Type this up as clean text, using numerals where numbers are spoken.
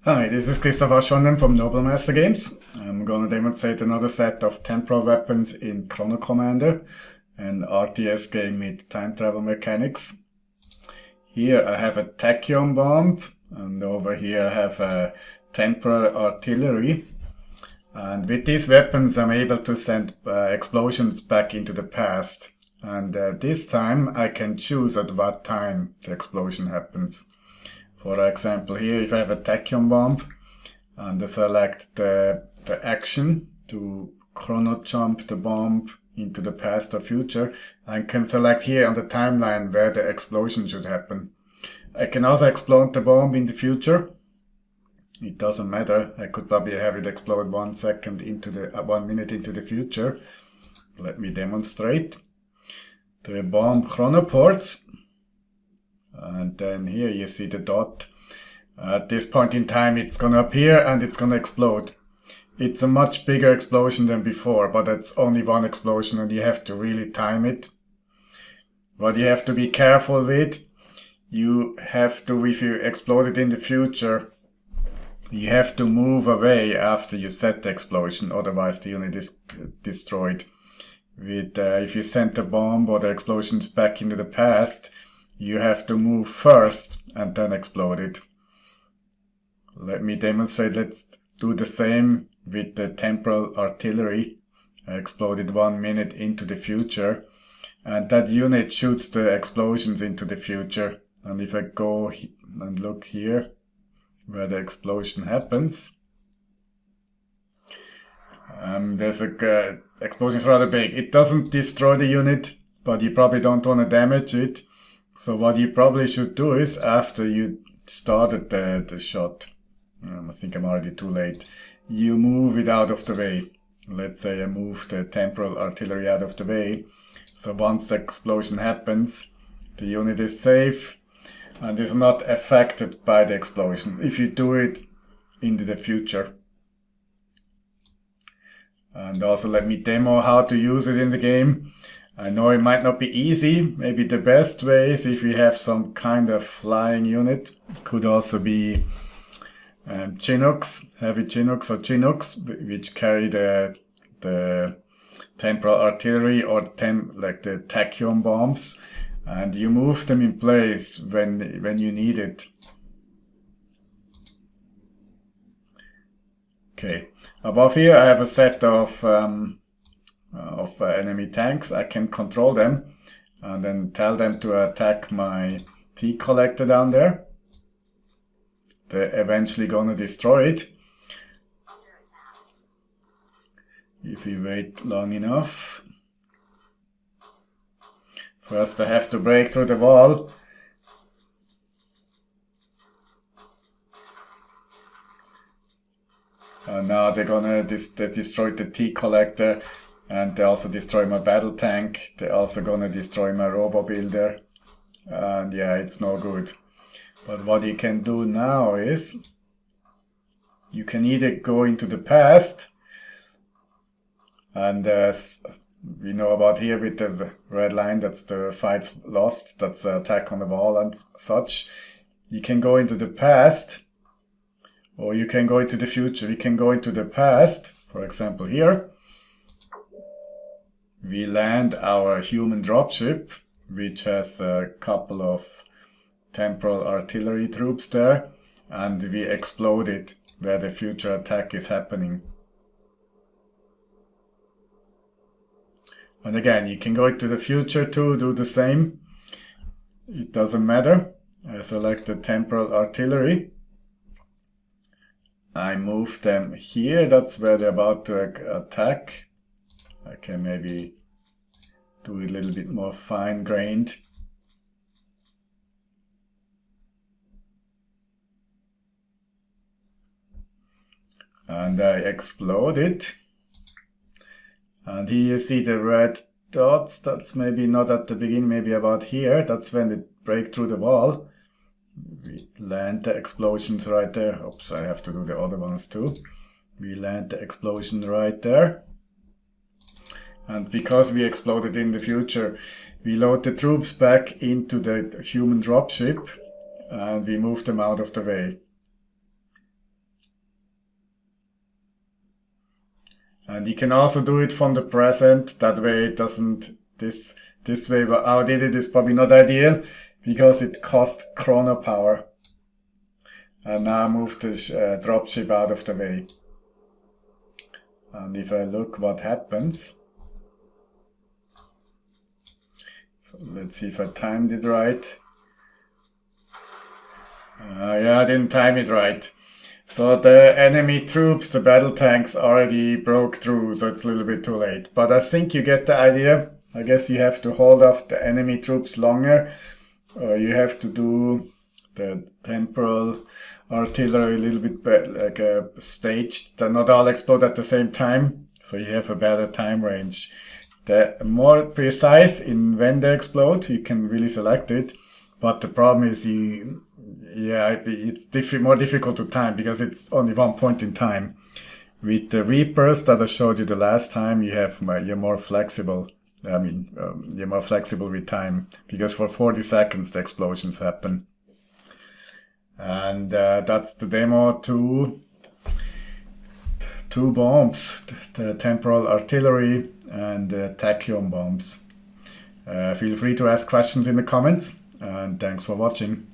Hi, this is Christopher Schonen from Noble Master Games. I'm going to demonstrate another set of temporal weapons in Chrono Commander, an RTS game with time travel mechanics. Here I have a Tachyon bomb, and over here I have a temporal artillery. And with these weapons I'm able to send explosions back into the past. And this time I can choose at what time the explosion happens. For example, here if I have a Tachyon bomb and I select the action to chrono jump the bomb into the past or future, I can select here on the timeline where the explosion should happen. I can also explode the bomb in the future. It doesn't matter. I could probably have it explode 1 second into the 1 minute into the future. Let me demonstrate. The bomb chronoports. And then here you see the dot. At this point in time it's gonna appear and it's gonna explode. It's a much bigger explosion than before, but it's only one explosion and you have to really time it. What you have to be careful with, you have to, if you explode it in the future, you have to move away after you set the explosion, otherwise the unit is destroyed. If you send the bomb or the explosions back into the past, you have to move first and then explode it. Let me demonstrate. Let's do the same with the temporal artillery. I exploded 1 minute into the future, and that unit shoots the explosions into the future. And if I go and look here where the explosion happens, there's a explosion is rather big. It doesn't destroy the unit, but you probably don't want to damage it. So what you probably should do is, after you started the shot, I think I'm already too late, you move it out of the way. Let's say I move the temporal artillery out of the way. So once the explosion happens, the unit is safe and is not affected by the explosion if you do it into the future. And also let me demo how to use it in the game. I know it might not be easy. Maybe the best way is if we have some kind of flying unit. It could also be Chinooks, heavy Chinooks or Chinooks, which carry the temporal artillery or like the Tachyon bombs, and you move them in place when you need it. Okay, above here I have a set of enemy tanks. I can control them and then tell them to attack my tea collector down there. They're eventually gonna destroy it if we wait long enough. First I have to break through the wall. And now they're gonna destroy the tea collector. And they also destroy my battle tank. They're also gonna destroy my robo builder. And yeah, it's no good. But what you can do now is, you can either go into the past, and we know about here with the red line, that's the fights lost, that's attack on the wall and such. You can go into the past, or you can go into the future. We can go into the past, for example here. We land our human dropship, which has a couple of temporal artillery troops there, and we explode it where the future attack is happening. And again, you can go into the future to do the same. It doesn't matter. I select the temporal artillery. I move them here. That's where they're about to attack. I can maybe do it a little bit more fine-grained. And I explode it. And here you see the red dots. That's maybe not at the beginning, maybe about here. That's when they break through the wall. We land the explosions right there. Oops, I have to do the other ones too. We land the explosion right there. And because we exploded in the future, we load the troops back into the human dropship and we move them out of the way. And you can also do it from the present. That way it doesn't, this way, but how I did it is probably not ideal because it cost chrono power. And now I move the dropship out of the way. And if I look what happens, let's see if I timed it right. Yeah, I didn't time it right. So the enemy troops, the battle tanks already broke through, so it's a little bit too late. But I think you get the idea. I guess you have to hold off the enemy troops longer. You have to do the temporal artillery a little bit like staged. They're not all explode at the same time, so you have a better time range. The more precise in when they explode, you can really select it. But the problem is it's more difficult to time because it's only one point in time. With the Reapers that I showed you the last time, you're more flexible. You're more flexible with time because for 40 seconds the explosions happen. And that's the demo. Two bombs, the temporal artillery and the Tachyon bombs. Feel free to ask questions in the comments, and thanks for watching.